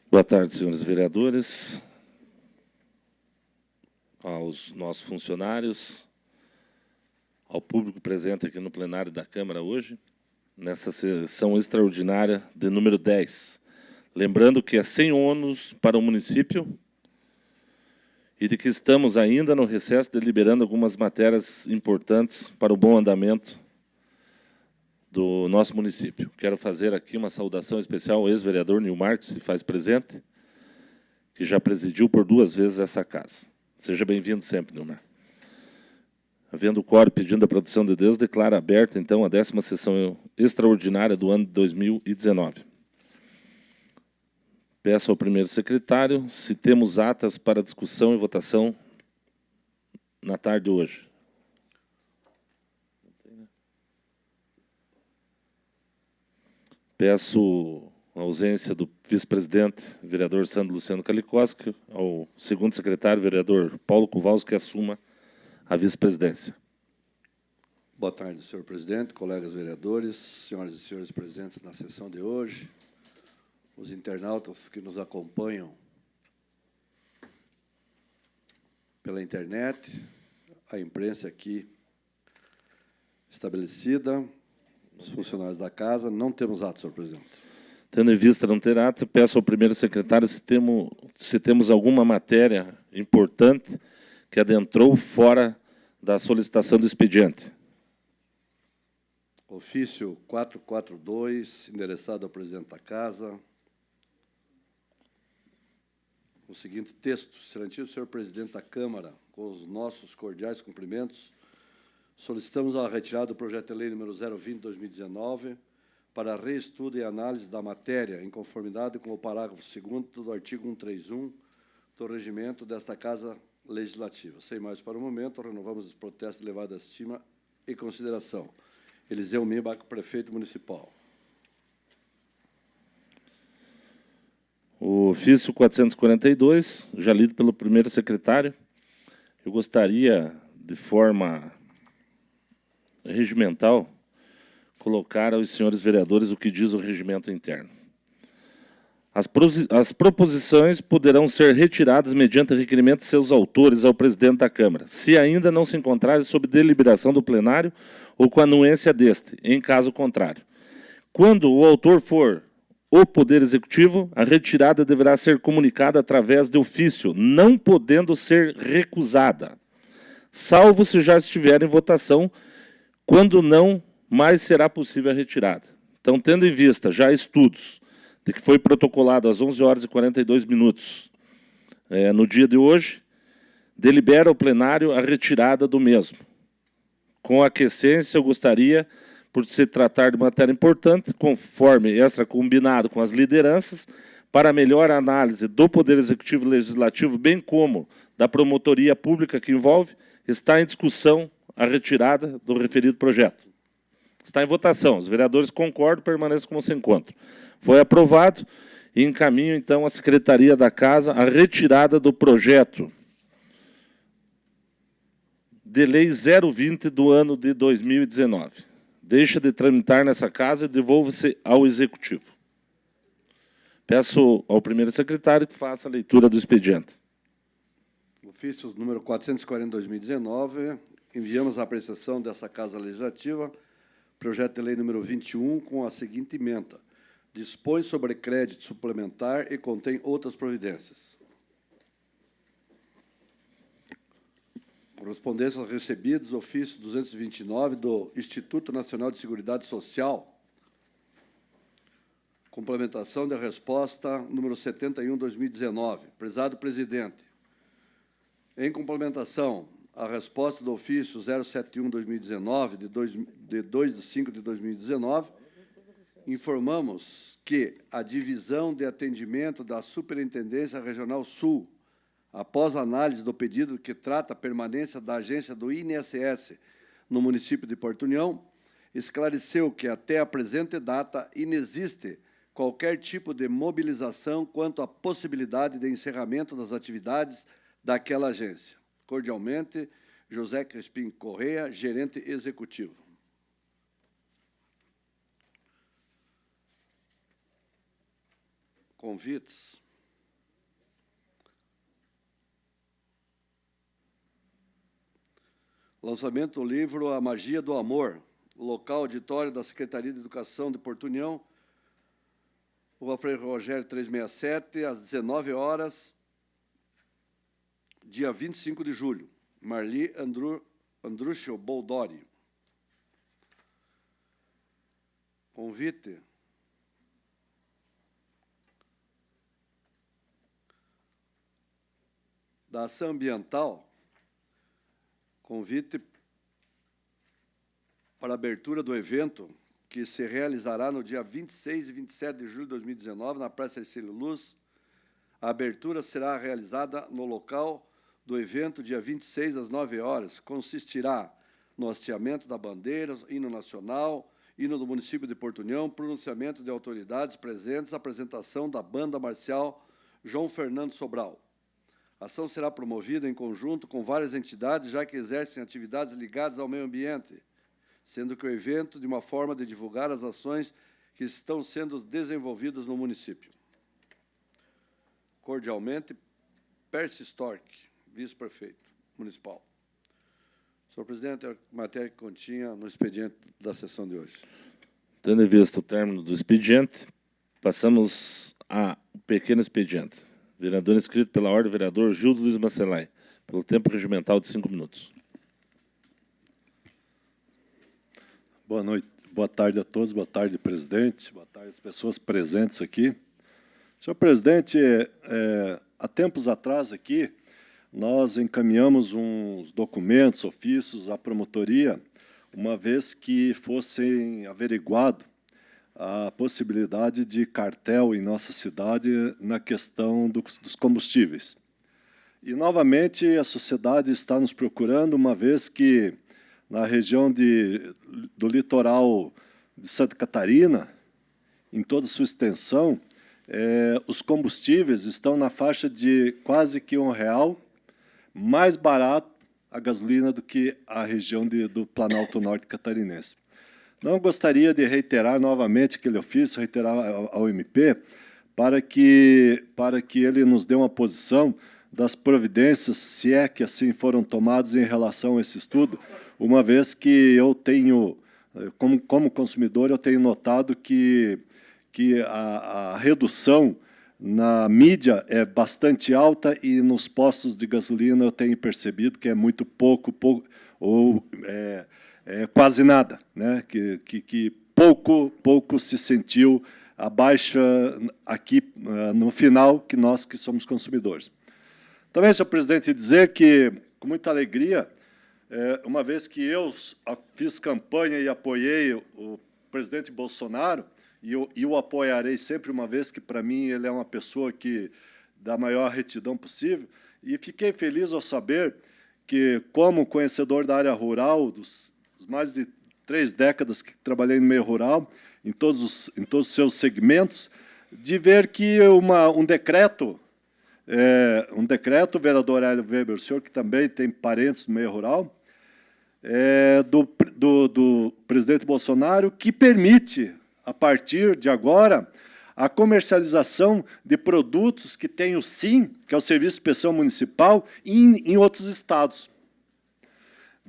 Boa tarde, senhores vereadores, aos nossos funcionários, ao público presente aqui no plenário da Câmara hoje, nessa sessão extraordinária de número 10. Lembrando que é sem ônus para o município e de que estamos ainda no recesso deliberando algumas matérias importantes para o bom andamento do nosso município. Quero fazer aqui uma saudação especial ao ex-vereador Nilmar, que se faz presente, que já presidiu por 2 vezes essa casa. Seja bem-vindo sempre, Nilmar. Havendo o quórum pedindo a produção de Deus, declara aberta, então, a 10ª sessão extraordinária do ano de 2019. Peço ao primeiro secretário se temos atas para discussão e votação na tarde de hoje. Peço a ausência do vice-presidente, vereador Sandro Luciano Kalikowski, ao segundo secretário, vereador Paulo Kowalski, que assuma a vice-presidência. Boa tarde, senhor presidente, colegas vereadores, senhoras e senhores presentes na sessão de hoje, os internautas que nos acompanham pela internet, a imprensa aqui estabelecida, os funcionários da casa. Não temos ato, senhor presidente. Tendo em vista não ter ato, peço ao primeiro secretário se temos alguma matéria importante que adentrou fora da solicitação do expediente. Ofício 442, endereçado ao presidente da casa. O seguinte texto: excelentíssimo senhor presidente da Câmara, com os nossos cordiais cumprimentos, solicitamos a retirada do projeto de lei número 020/2019 para reestudo e análise da matéria, em conformidade com o parágrafo 2º do artigo 131 do regimento desta Casa Legislativa. Sem mais para o momento, renovamos os protestos levados à estima e consideração. Eliseu Mibach, prefeito municipal. O ofício 442, já lido pelo primeiro secretário, eu gostaria, de forma regimental, colocar aos senhores vereadores o que diz o regimento interno. As proposições poderão ser retiradas mediante requerimento de seus autores ao presidente da Câmara, se ainda não se encontrarem sob deliberação do plenário ou com anuência deste, em caso contrário. Quando o autor for o Poder Executivo, a retirada deverá ser comunicada através de ofício, não podendo ser recusada, salvo se já estiver em votação, quando não mais será possível a retirada. Então, tendo em vista já estudos de que foi protocolado às 11h42 no dia de hoje, delibera o plenário a retirada do mesmo. Com aquiescência, eu gostaria, por se tratar de matéria importante, conforme extra combinado com as lideranças, para melhor análise do Poder Executivo e Legislativo, bem como da promotoria pública que envolve, está em discussão a retirada do referido projeto. Está em votação. Os vereadores concordam, permaneçam como se encontram. Foi aprovado e encaminho, então, à Secretaria da Casa a retirada do projeto de Lei 020 do ano de 2019. Deixa de tramitar nessa casa e devolva-se ao Executivo. Peço ao primeiro secretário que faça a leitura do expediente. Ofício número 440/2019, enviamos à apreciação dessa Casa Legislativa projeto de lei número 21 com a seguinte emenda: dispõe sobre crédito suplementar e contém outras providências. Correspondências recebidas, ofício 229 do Instituto Nacional de Seguridade Social. Complementação da resposta número 71/2019. Prezado presidente, em complementação à resposta do ofício 071/2019, de 2/5/2019, informamos que a Divisão de Atendimento da Superintendência Regional Sul, após análise do pedido que trata a permanência da agência do INSS no município de Porto União, esclareceu que, até a presente data, inexiste qualquer tipo de mobilização quanto à possibilidade de encerramento das atividades daquela agência. Cordialmente, José Crespim Correia, gerente executivo. Convites. Lançamento do livro A Magia do Amor, local auditório da Secretaria de Educação de Porto União, Rua Frei Rogério 367, às 19 horas, dia 25 de julho. Marli Andruccio Boldori. Convite da Ação Ambiental, convite para a abertura do evento, que se realizará no dia 26 e 27 de julho de 2019, na Praça Ercílio Luz. A abertura será realizada no local do evento, dia 26, às 9 horas. Consistirá no hasteamento da bandeira, hino nacional, hino do município de Porto União, pronunciamento de autoridades presentes, apresentação da banda marcial João Fernando Sobral. A ação será promovida em conjunto com várias entidades, já que exercem atividades ligadas ao meio ambiente, sendo que o evento de uma forma de divulgar as ações que estão sendo desenvolvidas no município. Cordialmente, Percy Storck, vice-prefeito municipal. Senhor presidente, é a matéria que continha no expediente da sessão de hoje. Tendo em vista o término do expediente, passamos ao pequeno expediente. Vereador inscrito pela ordem, vereador Gildo Luiz Macelay, pelo tempo regimental de 5 minutos. Boa noite, boa tarde a todos, boa tarde, presidente, boa tarde às pessoas presentes aqui. Senhor presidente, há tempos atrás aqui, nós encaminhamos uns documentos, ofícios à promotoria, uma vez que fossem averiguado a possibilidade de cartel em nossa cidade na questão dos combustíveis. E, novamente, a sociedade está nos procurando, uma vez que, na região do litoral de Santa Catarina, em toda a sua extensão, os combustíveis estão na faixa de quase que R$1, mais barato a gasolina do que a região do Planalto Norte catarinense. Não gostaria de reiterar novamente aquele ofício, reiterar ao MP, para que ele nos dê uma posição das providências, se é que assim foram tomadas em relação a esse estudo, uma vez que eu tenho, como consumidor, eu tenho notado que a redução na mídia é bastante alta e nos postos de gasolina eu tenho percebido que é muito pouco ou quase nada, né? Que pouco se sentiu a baixa aqui no final, que nós que somos consumidores. Também, senhor presidente, dizer que, com muita alegria, uma vez que eu fiz campanha e apoiei o presidente Bolsonaro, e o apoiarei sempre, uma vez que, para mim, ele é uma pessoa que da maior retidão possível, e fiquei feliz ao saber que, como conhecedor da área rural, dos mais de 3 décadas que trabalhei no meio rural, em todos os seus segmentos, de ver que um decreto, vereador Hélio Weber, o senhor que também tem parentes no meio rural, do presidente Bolsonaro, que permite, a partir de agora, a comercialização de produtos que têm o SIM, que é o Serviço de Inspeção Municipal, em outros estados.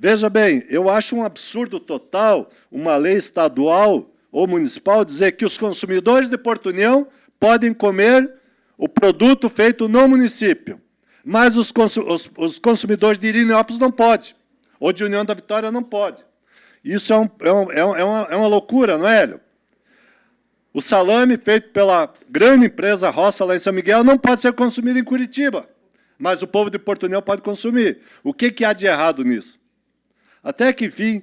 Veja bem, eu acho um absurdo total uma lei estadual ou municipal dizer que os consumidores de Porto União podem comer o produto feito no município, mas os consumidores de Irinópolis não podem, ou de União da Vitória não podem. Isso é uma loucura, não é, Hélio? O salame feito pela grande empresa Roça, lá em São Miguel, não pode ser consumido em Curitiba, mas o povo de Porto União pode consumir. O que há de errado nisso? Até que, enfim,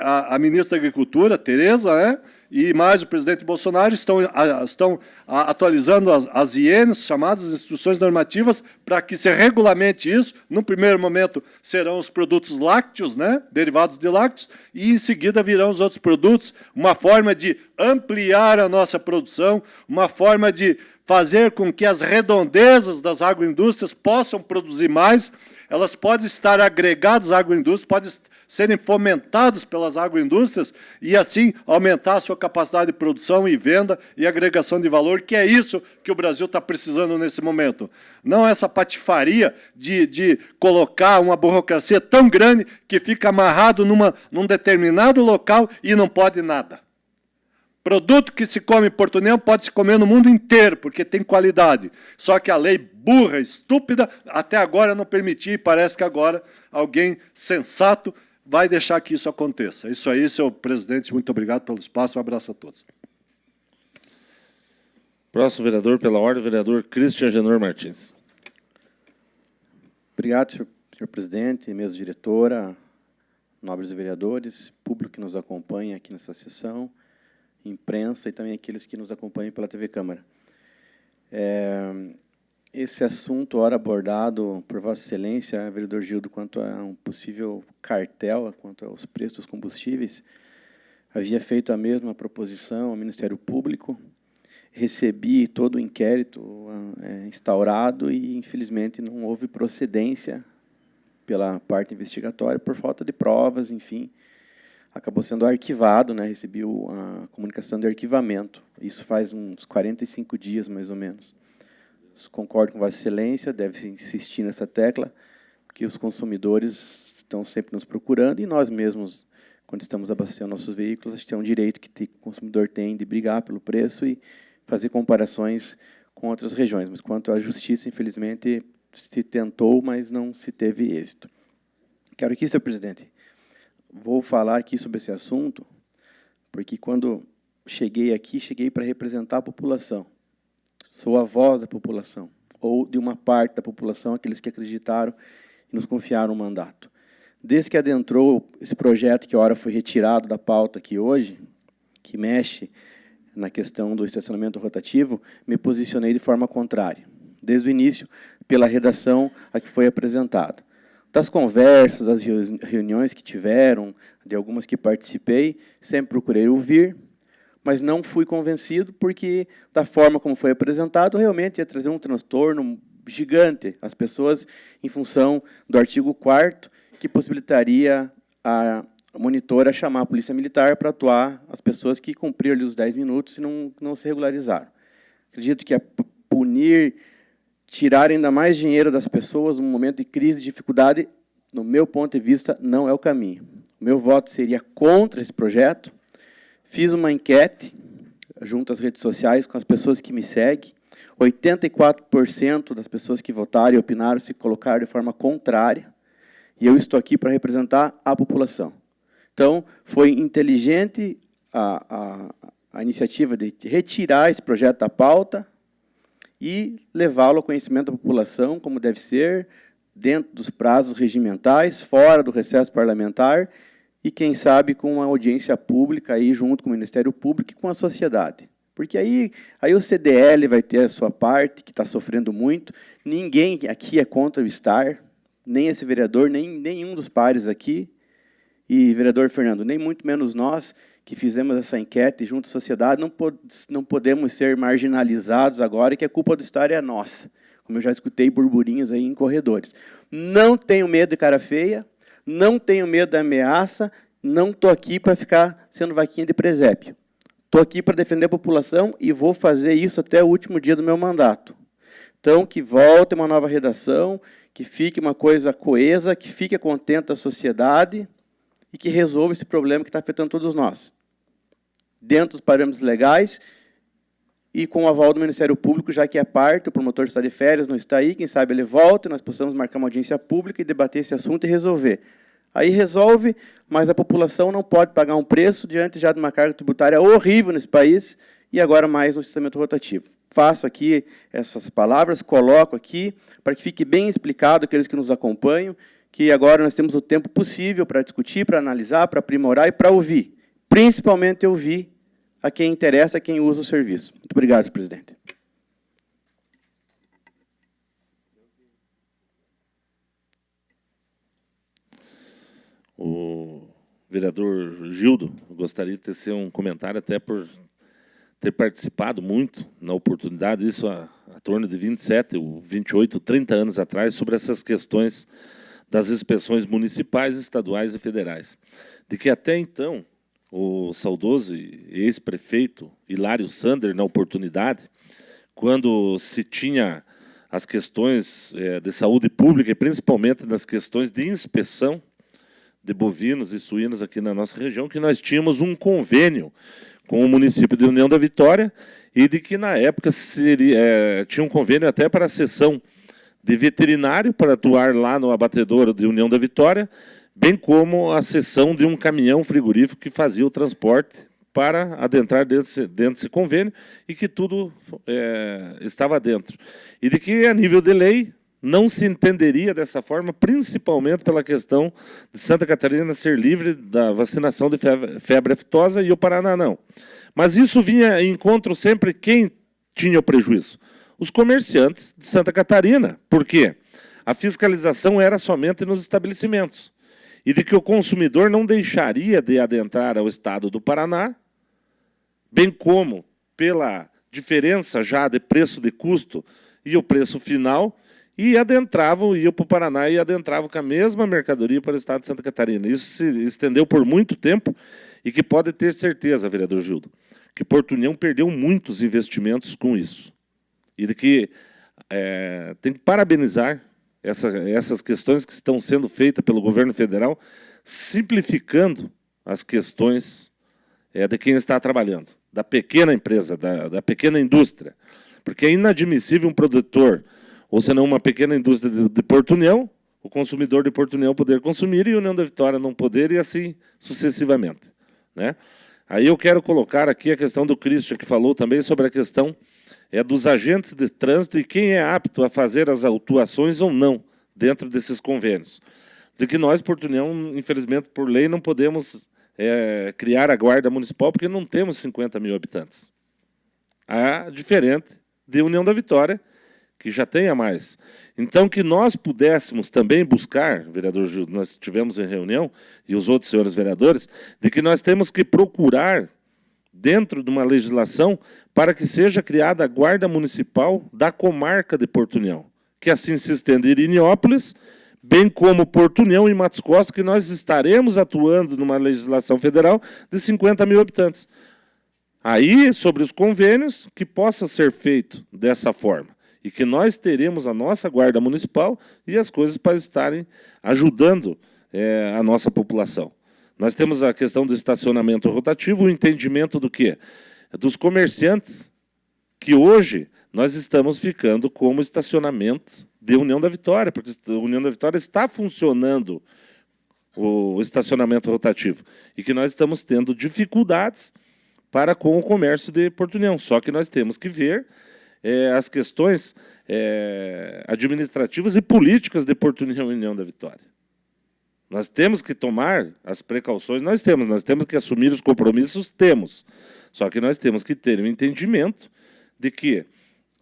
a ministra da Agricultura, Tereza, e mais o presidente Bolsonaro estão atualizando as INs, chamadas instruções normativas, para que se regulamente isso. No primeiro momento serão os produtos lácteos, derivados de lácteos, e em seguida virão os outros produtos, uma forma de ampliar a nossa produção, uma forma de fazer com que as redondezas das agroindústrias possam produzir mais. Elas podem estar agregadas à agroindústria, podem serem fomentadas pelas agroindústrias e, assim, aumentar a sua capacidade de produção e venda e agregação de valor, que é isso que o Brasil está precisando nesse momento. Não essa patifaria de colocar uma burocracia tão grande que fica amarrado num determinado local e não pode nada. Produto que se come em Porto União pode se comer no mundo inteiro, porque tem qualidade. Só que a lei burra, estúpida, até agora não permitia, e parece que agora alguém sensato vai deixar que isso aconteça. Isso aí, senhor presidente, muito obrigado pelo espaço, um abraço a todos. Próximo vereador, pela ordem, vereador Cristian Agenor Martins. Obrigado, senhor presidente, mesa diretora, nobres vereadores, público que nos acompanha aqui nessa sessão, imprensa e também aqueles que nos acompanham pela TV Câmara. Esse assunto, ora abordado por Vossa Excelência, vereador Gildo, quanto a um possível cartel, quanto aos preços dos combustíveis, havia feito a mesma proposição ao Ministério Público, recebi todo o inquérito instaurado e, infelizmente, não houve procedência pela parte investigatória por falta de provas, enfim, acabou sendo arquivado, né? Recebi a comunicação de arquivamento. Isso faz uns 45 dias, mais ou menos. Concordo com Vossa Excelência, deve insistir nessa tecla, que os consumidores estão sempre nos procurando e nós mesmos, quando estamos abastecendo nossos veículos, acho que é um direito que o consumidor tem de brigar pelo preço e fazer comparações com outras regiões. Mas, quanto à justiça, infelizmente, se tentou, mas não se teve êxito. Quero aqui, senhor presidente, vou falar aqui sobre esse assunto, porque quando cheguei aqui, cheguei para representar a população. Sou a voz da população, ou de uma parte da população, aqueles que acreditaram e nos confiaram o mandato. Desde que adentrou esse projeto, que ora foi retirado da pauta aqui hoje, que mexe na questão do estacionamento rotativo, me posicionei de forma contrária. Desde o início, pela redação a que foi apresentada. Das conversas, das reuniões que tiveram, de algumas que participei, sempre procurei ouvir, mas não fui convencido, porque, da forma como foi apresentado, realmente ia trazer um transtorno gigante às pessoas, em função do artigo 4º, que possibilitaria a monitora chamar a polícia militar para atuar as pessoas que cumpriram ali os 10 minutos e não se regularizaram. Acredito que punir, tirar ainda mais dinheiro das pessoas num momento de crise e dificuldade, no meu ponto de vista, não é o caminho. O meu voto seria contra esse projeto. Fiz uma enquete junto às redes sociais com as pessoas que me seguem. 84% das pessoas que votaram e opinaram se colocaram de forma contrária. E eu estou aqui para representar a população. Então, foi inteligente a iniciativa de retirar esse projeto da pauta e levá-lo ao conhecimento da população, como deve ser, dentro dos prazos regimentais, fora do recesso parlamentar, e, quem sabe, com uma audiência pública, aí, junto com o Ministério Público e com a sociedade. Porque aí o CDL vai ter a sua parte, que está sofrendo muito. Ninguém aqui é contra o Star, nem esse vereador, nem nenhum dos pares aqui. E, vereador Fernando, nem muito menos nós, que fizemos essa enquete junto à sociedade, não podemos ser marginalizados agora, que a culpa do Star é nossa. Como eu já escutei burburinhos aí em corredores. Não tenho medo de cara feia, não tenho medo da ameaça, não estou aqui para ficar sendo vaquinha de presépio. Estou aqui para defender a população e vou fazer isso até o último dia do meu mandato. Então, que volte uma nova redação, que fique uma coisa coesa, que fique contente a sociedade e que resolva esse problema que está afetando todos nós. Dentro dos parâmetros legais e com o aval do Ministério Público, já que é parte, o promotor está de férias, não está aí, quem sabe ele volta, nós possamos marcar uma audiência pública e debater esse assunto e resolver. Aí resolve, mas a população não pode pagar um preço diante já de uma carga tributária horrível nesse país e agora mais no estacionamento rotativo. Faço aqui essas palavras, coloco aqui, para que fique bem explicado aqueles que nos acompanham, que agora nós temos o tempo possível para discutir, para analisar, para aprimorar e para ouvir. Principalmente ouvir a quem interessa, a quem usa o serviço. Muito obrigado, senhor presidente. O vereador Gildo, gostaria de tecer um comentário, até por ter participado muito na oportunidade, isso a torno de 27, 28, 30 anos atrás, sobre essas questões das inspeções municipais, estaduais e federais. De que até então, o saudoso ex-prefeito Hilário Sander, na oportunidade, quando se tinha as questões de saúde pública, e principalmente nas questões de inspeção de bovinos e suínos aqui na nossa região, que nós tínhamos um convênio com o município de União da Vitória, e de que, na época, tinha um convênio até para a seção de veterinário para atuar lá no abatedouro de União da Vitória, bem como a seção de um caminhão frigorífico que fazia o transporte para adentrar dentro desse convênio, e que tudo estava dentro. E de que, a nível de lei, não se entenderia dessa forma, principalmente pela questão de Santa Catarina ser livre da vacinação de febre aftosa e o Paraná não. Mas isso vinha em encontro sempre quem tinha o prejuízo? Os comerciantes de Santa Catarina. Por quê? A fiscalização era somente nos estabelecimentos. E de que o consumidor não deixaria de adentrar ao estado do Paraná, bem como pela diferença já de preço de custo e o preço final, e adentravam, iam para o Paraná e adentravam com a mesma mercadoria para o estado de Santa Catarina. Isso se estendeu por muito tempo, e que pode ter certeza, vereador Gildo, que Porto União perdeu muitos investimentos com isso. E de que tem que parabenizar essas questões que estão sendo feitas pelo governo federal, simplificando as questões de quem está trabalhando, da pequena empresa, da pequena indústria. Porque é inadmissível um produtor, ou senão uma pequena indústria de Porto União, o consumidor de Porto União poder consumir e a União da Vitória não poder, e assim sucessivamente, né? Aí eu quero colocar aqui a questão do Christian, que falou também sobre a questão dos agentes de trânsito e quem é apto a fazer as autuações ou não dentro desses convênios. De que nós, Porto União, infelizmente, por lei, não podemos criar a guarda municipal, porque não temos 50 mil habitantes. Diferente de União da Vitória, que já tenha mais. Então, que nós pudéssemos também buscar, vereador Gildo, nós tivemos em reunião, e os outros senhores vereadores, de que nós temos que procurar, dentro de uma legislação, para que seja criada a Guarda Municipal da comarca de Porto União, que assim se estende em Irineópolis, bem como Porto União e Matos Costa, que nós estaremos atuando numa legislação federal de 50 mil habitantes. Aí, sobre os convênios, que possa ser feito dessa forma. E que nós teremos a nossa guarda municipal e as coisas para estarem ajudando a nossa população. Nós temos a questão do estacionamento rotativo, o entendimento do quê? Dos comerciantes, que hoje nós estamos ficando como estacionamento de União da Vitória, porque a União da Vitória está funcionando o estacionamento rotativo, e que nós estamos tendo dificuldades para com o comércio de Porto União. Só que nós temos que ver as questões administrativas e políticas de Porto União e União da Vitória. Nós temos que tomar as precauções, nós temos que assumir os compromissos, temos. Só que nós temos que ter um entendimento de que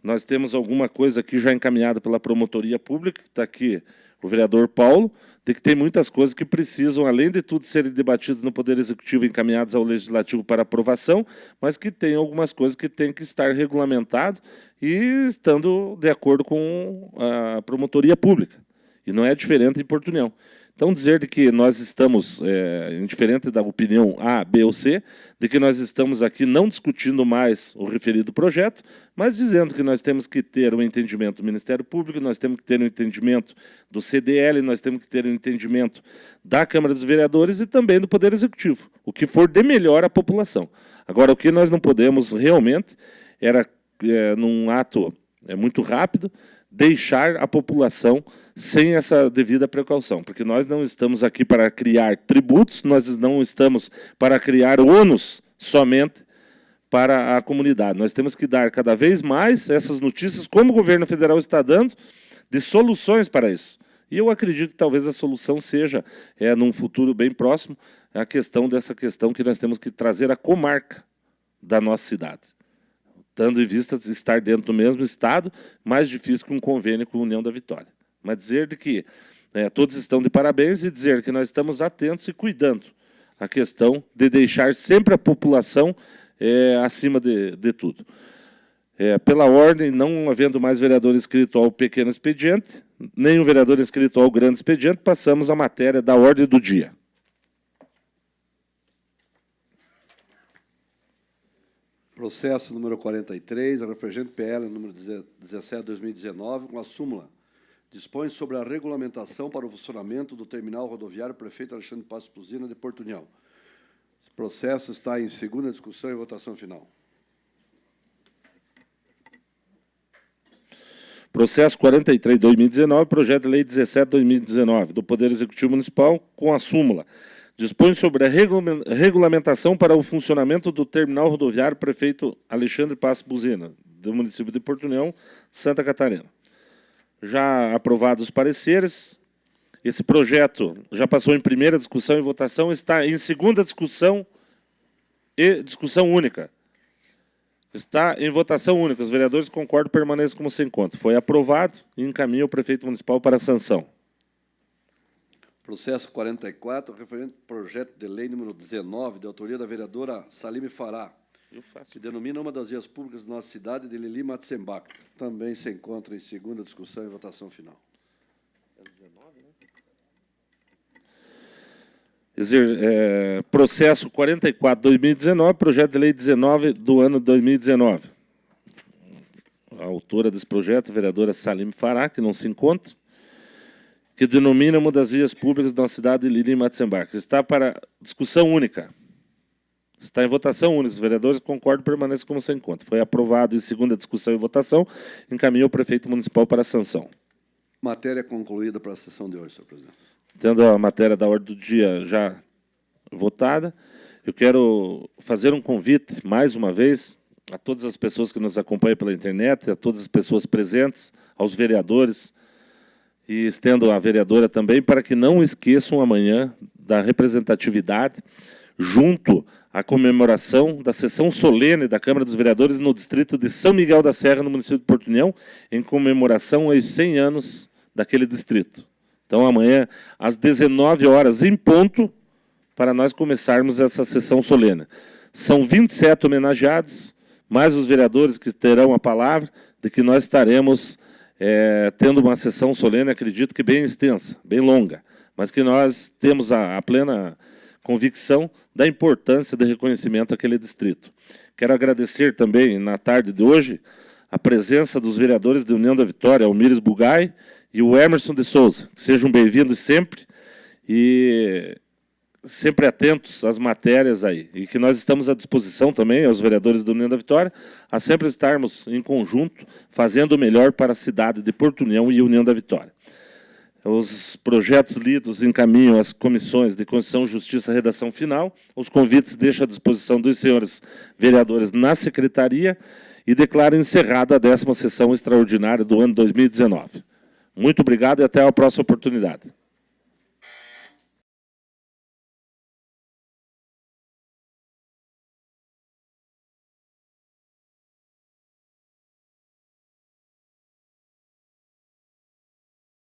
nós temos alguma coisa aqui já encaminhada pela promotoria pública, que está aqui o vereador Paulo, de que tem muitas coisas que precisam, além de tudo, serem debatidas no Poder Executivo e encaminhadas ao Legislativo para aprovação, mas que tem algumas coisas que têm que estar regulamentado e estando de acordo com a promotoria pública. E não é diferente em Porto União. Então, dizer de que nós estamos, indiferente da opinião A, B ou C, de que nós estamos aqui não discutindo mais o referido projeto, mas dizendo que nós temos que ter um entendimento do Ministério Público, nós temos que ter um entendimento do CDL, nós temos que ter um entendimento da Câmara dos Vereadores e também do Poder Executivo, o que for de melhor à população. Agora, o que nós não podemos realmente era, num ato muito rápido, deixar a população sem essa devida precaução, porque nós não estamos aqui para criar tributos, nós não estamos para criar ônus somente para a comunidade. Nós temos que dar cada vez mais essas notícias, como o governo federal está dando, de soluções para isso. E eu acredito que talvez a solução seja, num futuro bem próximo, a questão dessa questão que nós temos que trazer a comarca da nossa cidade. Tendo em vista estar dentro do mesmo estado, mais difícil que um convênio com a União da Vitória. Mas dizer de que todos estão de parabéns e dizer que nós estamos atentos e cuidando a questão de deixar sempre a população acima de tudo. Pela ordem, não havendo mais vereador inscrito ao pequeno expediente, nenhum vereador inscrito ao grande expediente, passamos à matéria da ordem do dia. Processo número 43, a referente PL número 17/2019, com a súmula. Dispõe sobre a regulamentação para o funcionamento do terminal rodoviário Prefeito Alexandre Passos Plusina de Porto União. Esse processo está em segunda discussão e votação final. Processo 43/2019, projeto de lei 17/2019, do Poder Executivo Municipal, com a súmula. Dispõe sobre a regulamentação para o funcionamento do terminal rodoviário Prefeito Alexandre Passos Plusina, do município de Porto União, Santa Catarina. Já aprovados os pareceres, esse projeto já passou em primeira discussão e votação, está em segunda discussão e discussão única. Está em votação única. Os vereadores concordam, permaneçam como se encontra. Foi aprovado e encaminha o prefeito municipal para a sanção. Processo 44, referente ao projeto de lei número 19, de autoria da vereadora Salime Fará, que denomina uma das vias públicas da nossa cidade de Lili Matzembach. Também se encontra em segunda discussão e votação final. Processo 44/2019, projeto de lei 19 do ano 2019. A autora desse projeto, a vereadora Salime Fará, que não se encontra, que denomina uma das vias públicas da nossa cidade de Lili Matzembach. Está para discussão única. Está em votação única. Os vereadores concordam, permanecem como se encontra. Foi aprovado em segunda discussão e votação, encaminhou o prefeito municipal para a sanção. Matéria concluída para a sessão de hoje, senhor presidente. Tendo a matéria da ordem do dia já votada, eu quero fazer um convite, mais uma vez, a todas as pessoas que nos acompanham pela internet, a todas as pessoas presentes, aos vereadores, e estendo a vereadora também, para que não esqueçam amanhã da representatividade, junto à comemoração da sessão solene da Câmara dos Vereadores no distrito de São Miguel da Serra, no município de Porto União, em comemoração aos 100 anos daquele distrito. Então, amanhã, às 19 horas, em ponto, para nós começarmos essa sessão solene. São 27 homenageados, mais os vereadores que terão a palavra, de que nós estaremos tendo uma sessão solene, acredito que bem extensa, bem longa, mas que nós temos a plena convicção da importância do reconhecimento àquele distrito. Quero agradecer também, na tarde de hoje, a presença dos vereadores da União da Vitória, Almires Bugai e o Emerson de Souza, que sejam bem-vindos sempre e sempre atentos às matérias aí. E que nós estamos à disposição também, aos vereadores da União da Vitória, a sempre estarmos em conjunto, fazendo o melhor para a cidade de Porto União e União da Vitória. Os projetos lidos encaminham as comissões de Constituição, Justiça e Redação Final. Os convites deixo à disposição dos senhores vereadores na secretaria e declaro encerrada a 10ª sessão extraordinária do ano 2019. Muito obrigado e até a próxima oportunidade.